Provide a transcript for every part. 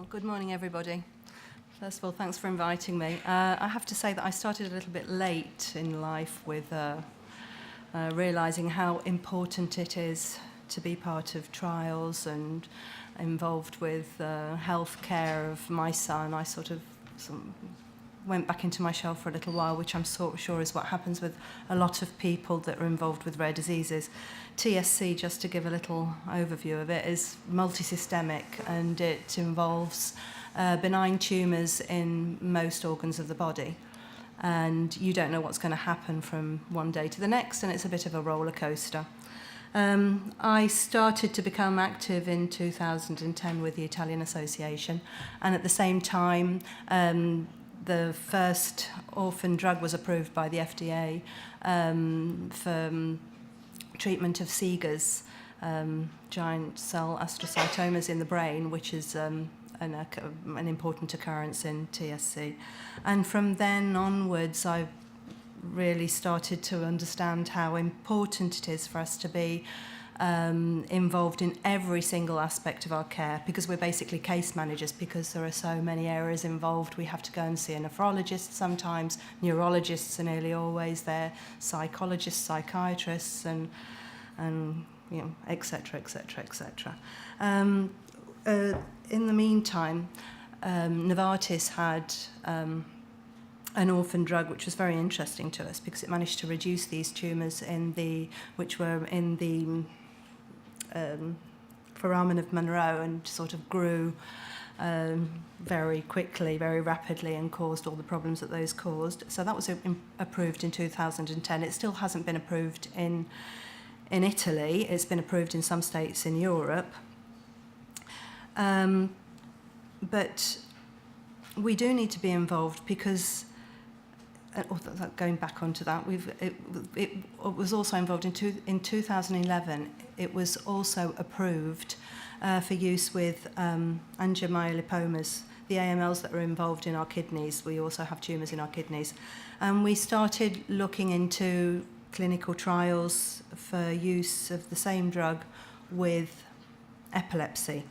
Well, good morning, everybody. First of all, thanks for inviting me. I have to say that I started a little bit late in life with realising how important it is to be part of trials and involved with health care of my son. I sort of went back into my shell for a little while, which I'm sure is what happens with a lot of people that are involved with rare diseases. TSC, just to give a little overview of it, is multisystemic, and it involves benign tumours in most organs of the body. And you don't know what's going to happen from one day to the next, and it's a bit of a roller coaster. I started to become active in 2010 with the Italian Association, and at the same time, the first orphan drug was approved by the FDA for treatment of SIGAs, giant cell astrocytomas in the brain, which is an important occurrence in TSC. And from then onwards, I really started to understand how important it is for us to be involved in every single aspect of our care, because we're basically case managers, because there are so many areas involved. We have to go and see a nephrologist sometimes, neurologists are nearly always there, psychologists, psychiatrists, and you know, et cetera, et cetera, et cetera. In the meantime, Novartis had an orphan drug which was very interesting to us because it managed to reduce these tumours which were in the foramen of Monroe, and sort of grew very quickly, very rapidly, and caused all the problems that those caused. So that was approved in 2010. It still hasn't been approved in Italy. It's been approved in some states in Europe. But we do need to be involved because, going back onto that, it was also involved in 2011. It was also approved for use with angiomyolipomas, the AMLs that are involved in our kidneys. We also have tumours in our kidneys. And we started looking into clinical trials for use of the same drug with epilepsy.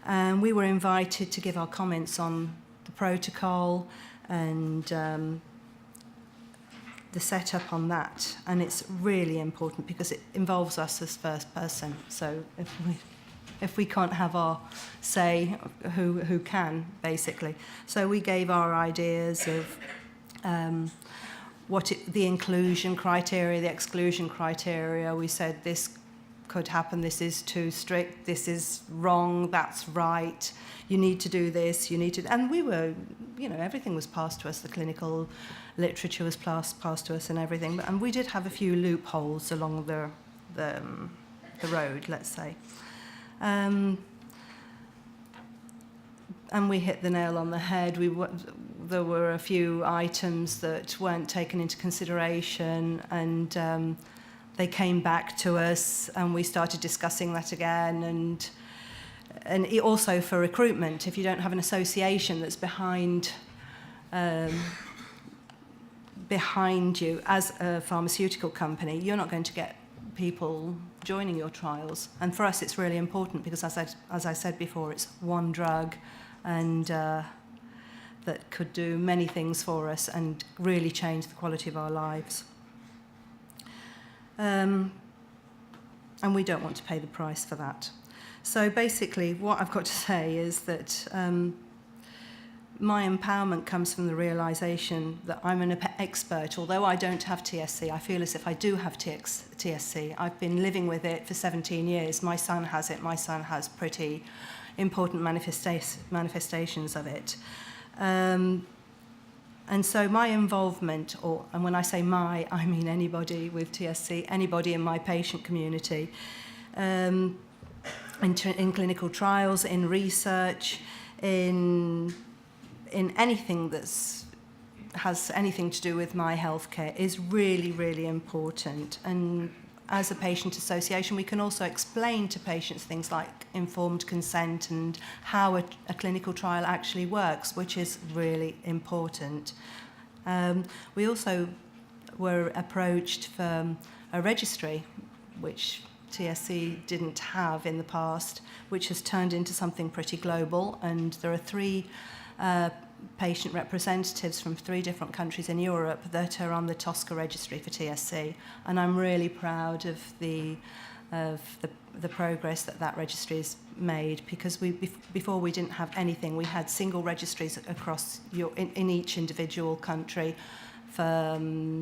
And we were invited to give our comments on the protocol and the setup on that, and it's really important because it involves us as first person. So if we can't have our say, who can, basically? So we gave our ideas of the inclusion criteria, the exclusion criteria. We said this could happen, this is too strict, this is wrong, that's right, you need to do this, you need to... And we were, you know, everything was passed to us, the clinical literature was passed to us and everything, and we did have a few loopholes along the road, let's say. And we hit the nail on the head. There were a few items that weren't taken into consideration, and they came back to us, and we started discussing that again. And also for recruitment, if you don't have an association that's behind you as a pharmaceutical company, you're not going to get people joining your trials. And for us, it's really important because, as I said before, it's one drug, and that could do many things for us and really change the quality of our lives. And we don't want to pay the price for that. So basically, what I've got to say is that my empowerment comes from the realisation that I'm an expert. Although I don't have TSC, I feel as if I do have TSC. I've been living with it for 17 years. My son has it. My son has pretty important manifestations of it. And so my involvement, and when I say my, I mean anybody with TSC, anybody in my patient community, in clinical trials, in research, in anything that has anything to do with my healthcare is really, really important. And as a patient association, we can also explain to patients things like informed consent and how a clinical trial actually works, which is really important. We also were approached for a registry, which TSC didn't have in the past, which has turned into something pretty global. And there are 3 patient representatives from 3 different countries in Europe that are on the TOSCA registry for TSC. And I'm really proud of the progress that registry has made, because before we didn't have anything. We had single registries across in each individual country for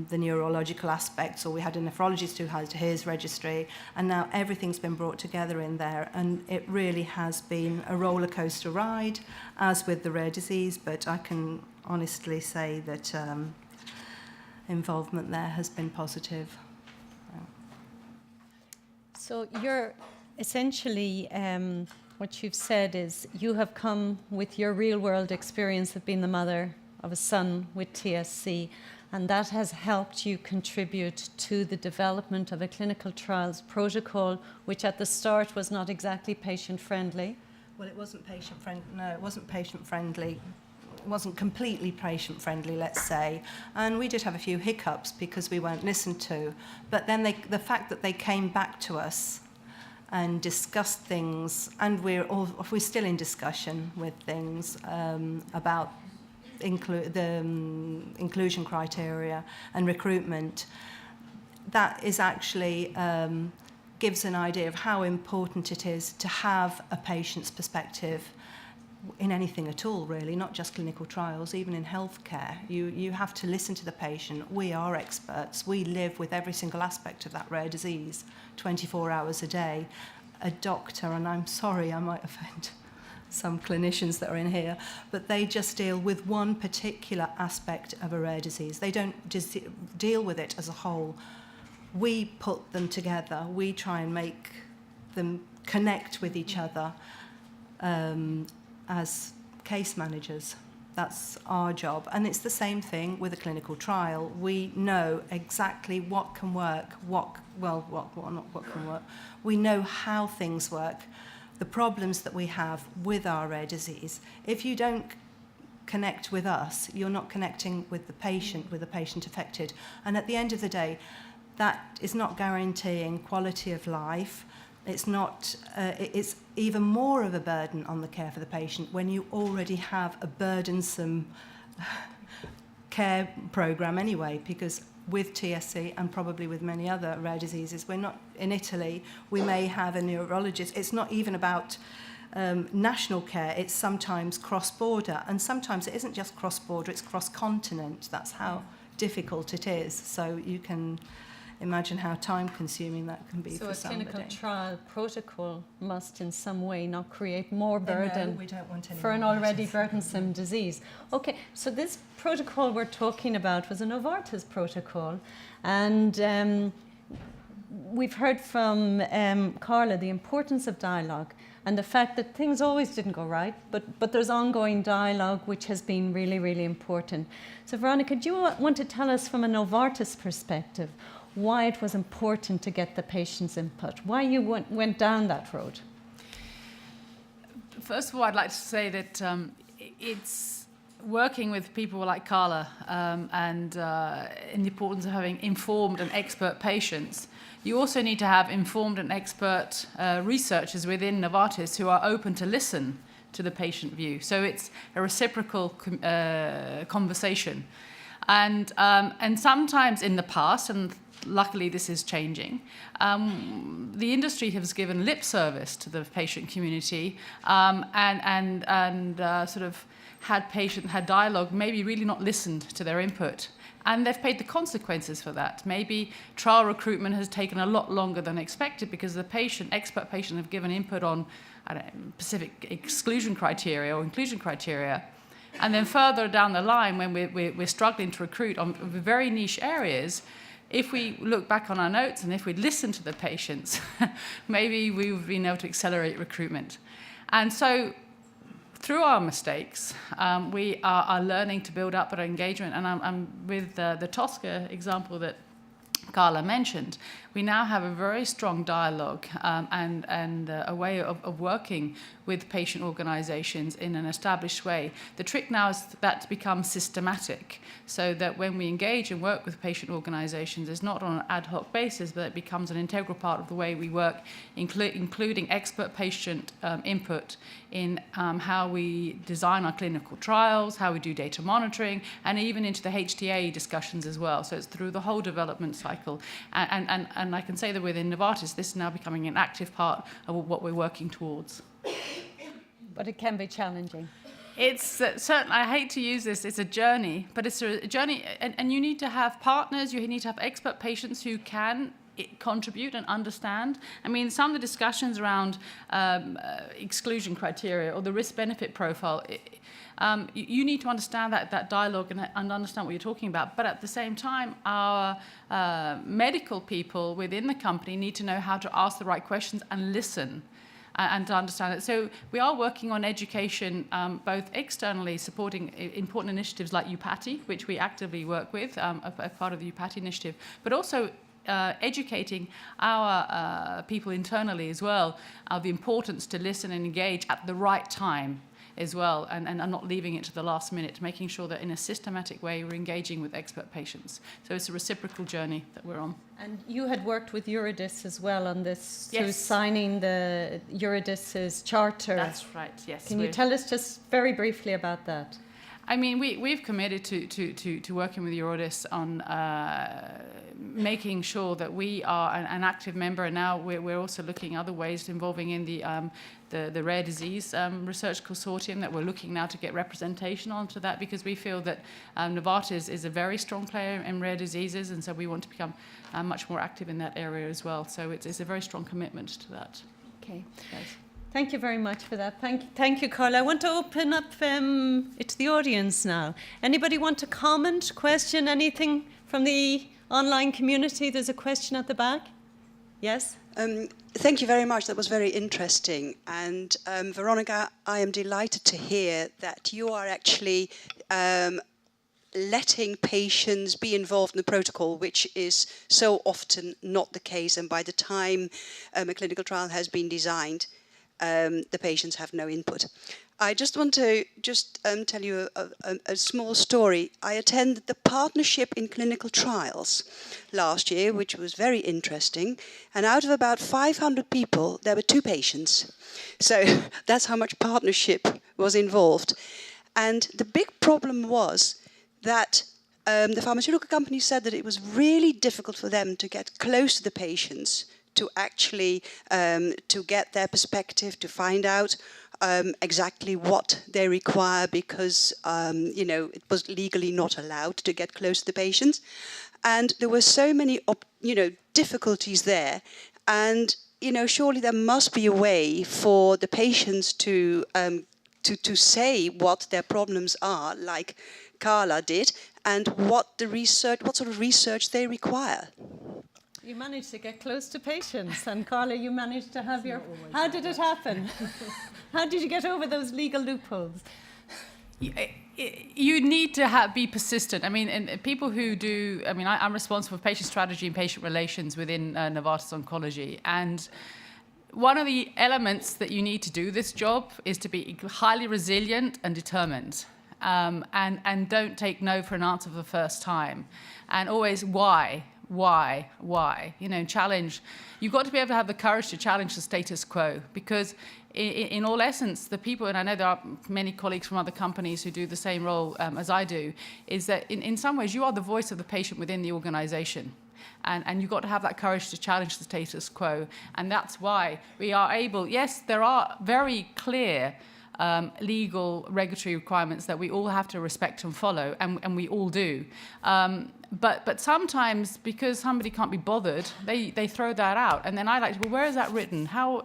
the neurological aspects, or we had a nephrologist who had his registry, and now everything's been brought together in there, and it really has been a roller coaster ride, as with the rare disease, but I can honestly say that involvement there has been positive. So you're essentially, what you've said is you have come with your real world experience of being the mother of a son with TSC, and that has helped you contribute to the development of a clinical trials protocol, which at the start was not exactly patient friendly. Well, it wasn't patient friendly. No, it wasn't patient friendly. It wasn't completely patient friendly, let's say. And we did have a few hiccups because we weren't listened to. But then the fact that they came back to us and discussed things, and we're still in discussion with things about the inclusion criteria and recruitment, that is actually gives an idea of how important it is to have a patient's perspective in anything at all, really, not just clinical trials, even in healthcare. You have to listen to the patient. We are experts. We live with every single aspect of that rare disease 24 hours a day. A doctor, and I'm sorry I might offend some clinicians that are in here, but they just deal with one particular aspect of a rare disease. They don't just deal with it as a whole. We put them together. We try and make them connect with each other as case managers. That's our job. And it's the same thing with a clinical trial. We know exactly what can work, what can work. We know how things work, the problems that we have with our rare disease. If you don't connect with us, you're not connecting with the patient affected. And at the end of the day, that is not guaranteeing quality of life. It's not. It's even more of a burden on the care for the patient when you already have a burdensome care program anyway, because with TSC and probably with many other rare diseases, we're not in Italy, we may have a neurologist. It's not even about national care, it's sometimes cross-border, and sometimes it isn't just cross-border, it's cross-continent. That's how difficult it is. So you can imagine how time-consuming that can be for somebody. So a clinical trial protocol must in some way not create more burden we don't want any for an already burdensome disease. Okay, so this protocol we're talking about was a Novartis protocol, and we've heard from Carla the importance of dialogue and the fact that things always didn't go right, but there's ongoing dialogue which has been really, really important. So Veronica, do you want to tell us from a Novartis perspective why it was important to get the patient's input, why you went down that road? First of all, I'd like to say that it's working with people like Carla and in the importance of having informed and expert patients. You also need to have informed and expert researchers within Novartis who are open to listen to the patient view. So it's a reciprocal conversation. And sometimes in the past, and luckily this is changing, the industry has given lip service to the patient community and sort of had dialogue, maybe really not listened to their input. And they've paid the consequences for that. Maybe trial recruitment has taken a lot longer than expected because the expert patient have given input on specific exclusion criteria or inclusion criteria. And then further down the line, when we're struggling to recruit on very niche areas, if we look back on our notes and if we listen to the patients, maybe we've been able to accelerate recruitment. And so through our mistakes, we are learning to build up our engagement. And I'm with the TOSCA example that Carla mentioned, we now have a very strong dialogue and a way of working with patient organizations in an established way. The trick now is that to become systematic, so that when we engage and work with patient organizations, it's not on an ad hoc basis, but it becomes an integral part of the way we work, including expert patient input in how we design our clinical trials, how we do data monitoring, and even into the HTA discussions as well. So it's through the whole development cycle. And I can say that within Novartis, this is now becoming an active part of what we're working towards. But it can be challenging. It's certain. I hate to use this. It's a journey, but it's a journey, and you need to have partners. You need to have expert patients who can contribute and understand. I mean, some of the discussions around exclusion criteria or the risk-benefit profile. You need to understand that dialogue and understand what you're talking about. But at the same time, our medical people within the company need to know how to ask the right questions and listen. And to understand it. So we are working on education, both externally supporting important initiatives like EUPATI, which we actively work with, a part of the EUPATI initiative, but also educating our people internally as well of the importance to listen and engage at the right time as well, and not leaving it to the last minute, making sure that in a systematic way we're engaging with expert patients. So it's a reciprocal journey that we're on. And you had worked with EURORDIS as well on this, yes, through signing the EURORDIS's charter. That's right, yes. Can you tell us just very briefly about that? I mean, we've committed to working with EURORDIS on making sure that we are an active member, and now we're also looking at other ways involving in the rare disease research consortium that we're looking now to get representation onto that, because we feel that Novartis is a very strong player in rare diseases, and so we want to become much more active in that area as well. So it's a very strong commitment to that. Okay. Yes. Thank you very much for that. Thank you, Carla. I want to open up it to the audience now. Anybody want to comment, question, anything from the online community? There's a question at the back. Yes? Thank you very much. That was very interesting. And Veronica, I am delighted to hear that you are actually letting patients be involved in the protocol, which is so often not the case. And by the time a clinical trial has been designed, the patients have no input. I just want to tell you a small story. I attended the Partnership in Clinical Trials last year, which was very interesting. And out of about 500 people, there were 2 patients. So that's how much partnership was involved. And the big problem was that the pharmaceutical company said that it was really difficult for them to get close to the patients, to actually to get their perspective, to find out exactly what they require, because it was legally not allowed to get close to the patients, and there were so many difficulties there. And surely there must be a way for the patients to say what their problems are, like Carla did, and what sort of research they require. You managed to get close to patients, and Carla, you managed to have your... How did it happen? How did you get over those legal loopholes? You need to be persistent. I mean, and people who do... I mean, I'm responsible for patient strategy and patient relations within Novartis Oncology, and one of the elements that you need to do this job is to be highly resilient and determined, and don't take no for an answer for the first time, and always why, challenge. You've got to be able to have the courage to challenge the status quo, because in all essence, the people, and I know there are many colleagues from other companies who do the same role as I do, is that in some ways you are the voice of the patient within the organization. And you've got to have that courage to challenge the status quo. And that's why we are able, yes, there are very clear legal regulatory requirements that we all have to respect and follow, and we all do. But sometimes, because somebody can't be bothered, they throw that out. And then I like, well, where is that written? How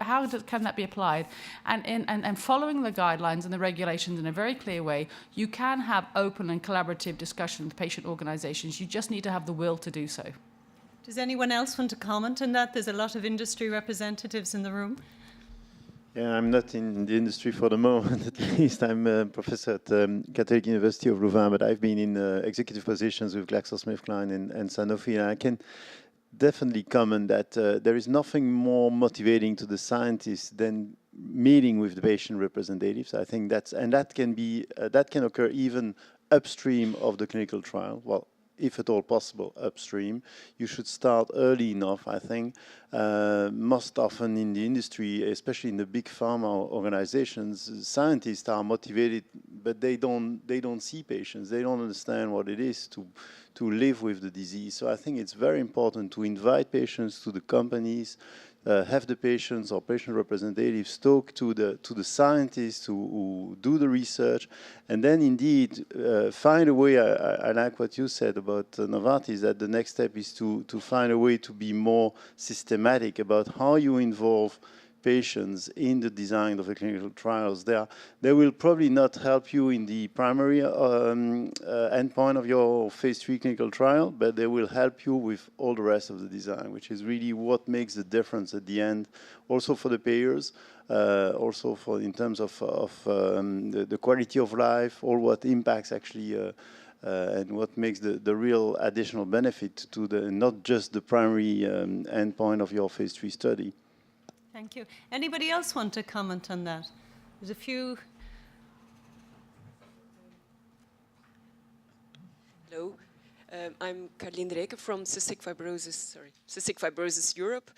can that be applied? And following the guidelines and the regulations in a very clear way, you can have open and collaborative discussion with patient organizations. You just need to have the will to do so. Does anyone else want to comment on that? There's a lot of industry representatives in the room. Yeah, I'm not in the industry for the moment, at least. I'm a professor at Catholic University of Louvain, but I've been in executive positions with GlaxoSmithKline and Sanofi. And I can definitely common that there is nothing more motivating to the scientists than meeting with the patient representatives. I think that can occur even upstream of the clinical trial. Well, if at all possible, upstream. You should start early enough, I think. Most often in the industry, especially in the big pharma organizations, scientists are motivated, but they don't see patients. They don't understand what it is to live with the disease. So I think it's very important to invite patients to the companies, have the patients or patient representatives talk to the scientists who do the research, and then indeed find a way. I like what you said about Novartis, that the next step is to find a way to be more systematic about how you involve patients in the design of the clinical trials. They will probably not help you in the primary endpoint of your phase 3 clinical trial, but they will help you with all the rest of the design, which is really what makes the difference at the end, also for the payers, also for in terms of the quality of life, all what impacts actually and what makes the real additional benefit to not just the primary endpoint of your phase 3 study. Thank you. Anybody else want to comment on that? There's a few. Hello, I'm Caroline Rijke from Cystic Fibrosis Europe.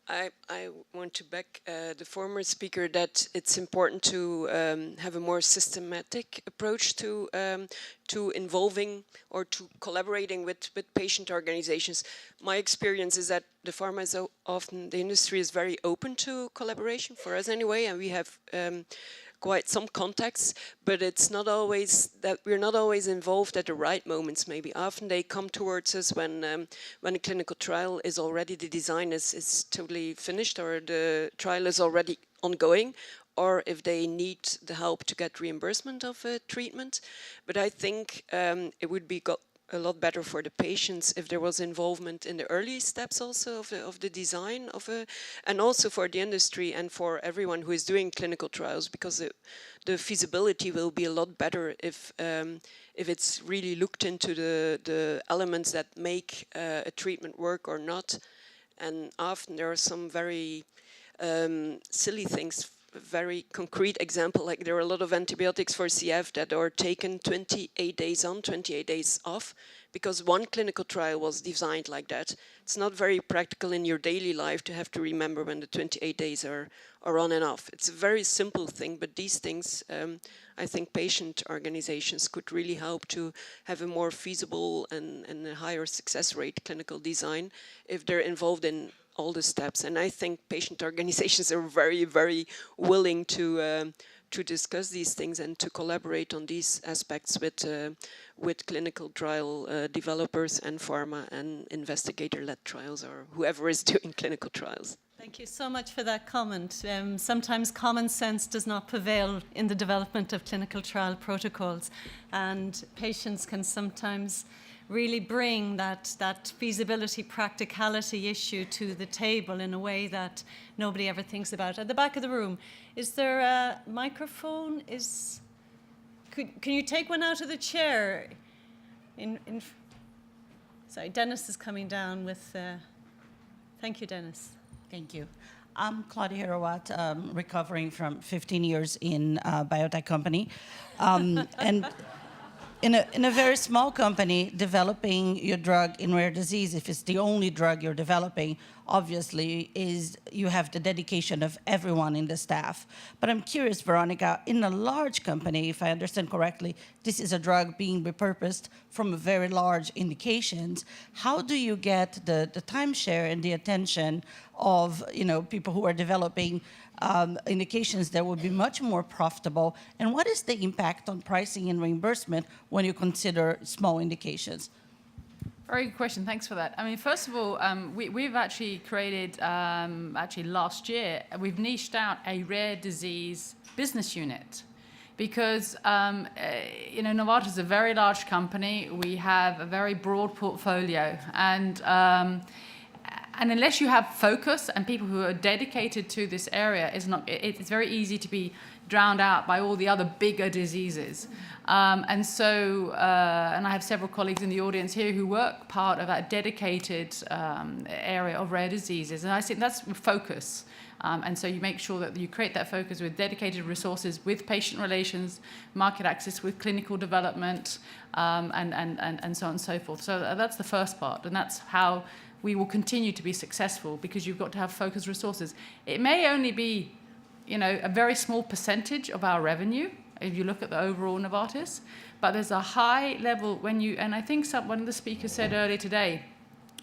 I want to back the former speaker that it's important to have a more systematic approach to involving or to collaborating with patient organizations. My experience is that the industry is very open to collaboration, for us anyway, and we have quite some contacts, but it's not always that we're not always involved at the right moments. Maybe often they come towards us when a clinical trial is already, the design is totally finished, or the trial is already ongoing, or if they need the help to get reimbursement of a treatment. But I think it would be a lot better for the patients if there was involvement in the early steps also of the design and also for the industry and for everyone who is doing clinical trials, because the feasibility will be a lot better if it's really looked into the elements that make a treatment work or not. And often there are some very silly things. Very concrete example, like there are a lot of antibiotics for CF that are taken 28 days on, 28 days off, because one clinical trial was designed like that. It's not very practical in your daily life to have to remember when the 28 days are on and off. It's a very simple thing, but these things, I think patient organizations could really help to have a more feasible and a higher success rate clinical design if they're involved in all the steps. And I think patient organizations are very, very willing to discuss these things and to collaborate on these aspects with clinical trial developers and pharma and investigator-led trials, or whoever is doing clinical trials. Thank you so much for that comment. Sometimes common sense does not prevail in the development of clinical trial protocols, and patients can sometimes really bring that feasibility, practicality issue to the table in a way that nobody ever thinks about. At the back of the room, is there a microphone? Can you take one out of the chair? Sorry, Dennis is coming down with. Thank you, Dennis. Thank you. I'm Claudia Hirawat, recovering from 15 years in a biotech company. And in a very small company, developing your drug in rare disease, if it's the only drug you're developing, obviously you have the dedication of everyone in the staff. But I'm curious, Veronica, in a large company, if I understand correctly, this is a drug being repurposed from a very large indications. How do you get the timeshare and the attention of people who are developing indications that would be much more profitable? And what is the impact on pricing and reimbursement when you consider small indications? Very good question. Thanks for that. I mean, first of all, we've actually created, last year, we've niched out a rare disease business unit because, Novartis is a very large company. We have a very broad portfolio, and unless you have focus and people who are dedicated to this area, it's very easy to be drowned out by all the other bigger diseases. And I have several colleagues in the audience here who work part of that dedicated area of rare diseases. And I think that's focus. And so you make sure that you create that focus with dedicated resources, with patient relations, market access, with clinical development, and so on and so forth. So that's the first part. And that's how we will continue to be successful, because you've got to have focused resources. It may only be, a very small percentage of our revenue, if you look at the overall Novartis, but there's a high level and I think one of the speakers said earlier today,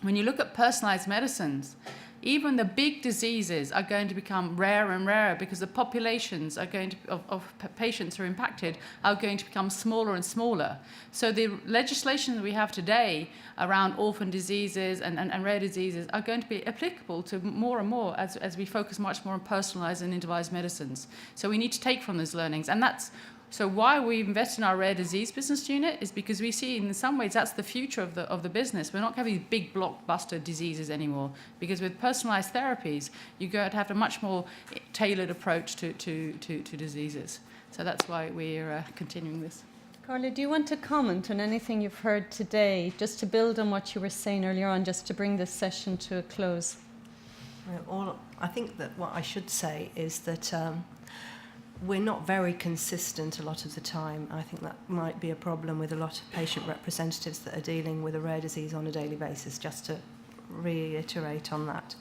when you look at personalized medicines, even the big diseases are going to become rarer and rarer, because the populations are going to, of patients who are impacted are going to become smaller and smaller. So the legislation that we have today around orphan diseases and rare diseases are going to be applicable to more and more as we focus much more on personalized and individualized medicines. So we need to take from those learnings. And so why we invest in our rare disease business unit is because we see in some ways that's the future of the business. We're not having these big blockbuster diseases anymore, because with personalized therapies, you go to have a much more tailored approach to diseases. So that's why we're continuing this. Carla, do you want to comment on anything you've heard today, just to build on what you were saying earlier on, just to bring this session to a close? I think that what I should say is that we're not very consistent a lot of the time. I think that might be a problem with a lot of patient representatives that are dealing with a rare disease on a daily basis, just to reiterate on that.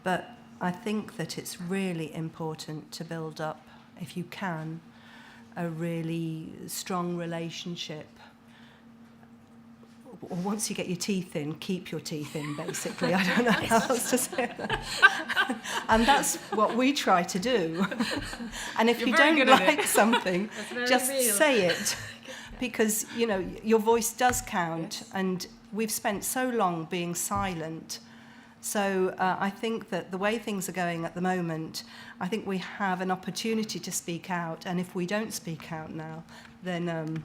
But I think that it's really important to build up, if you can, a really strong relationship. Once you get your teeth in, keep your teeth in, basically. I don't know how else to say that. And that's what we try to do. And if you don't like something, just say it. Because, your voice does count. And we've spent so long being silent. So I think that the way things are going at the moment, I think we have an opportunity to speak out. And if we don't speak out now, then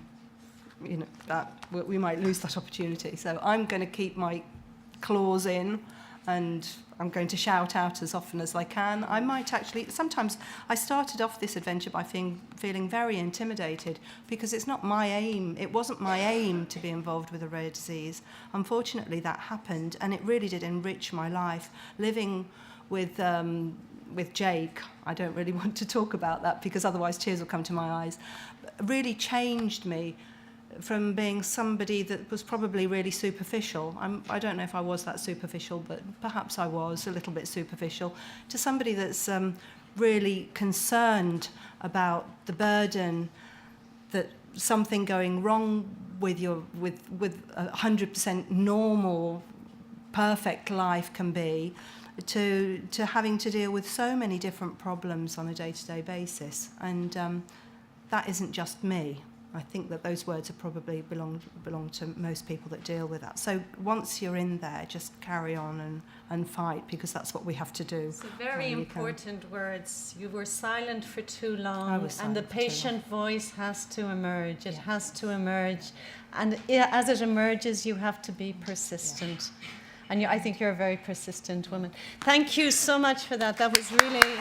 that we might lose that opportunity. So I'm going to keep my claws in, and I'm going to shout out as often as I can. I might actually, sometimes I started off this adventure by feeling very intimidated, because it's not my aim. It wasn't my aim to be involved with a rare disease. Unfortunately, that happened, and it really did enrich my life. Living with Jake, I don't really want to talk about that, because otherwise tears will come to my eyes, really changed me from being somebody that was probably really superficial. I don't know if I was that superficial, but perhaps I was a little bit superficial, to somebody that's really concerned about the burden that something going wrong with 100% normal, perfect life can be, to having to deal with so many different problems on a day-to-day basis. And that isn't just me. I think that those words are probably belong to most people that deal with that. So once you're in there, just carry on and fight, because that's what we have to do. So very important words. You were silent for too long, and the for patient voice has to emerge. It has to emerge. And as it emerges, you have to be persistent. Yeah. And I think you're a very persistent woman. Thank you so much for that. That was really...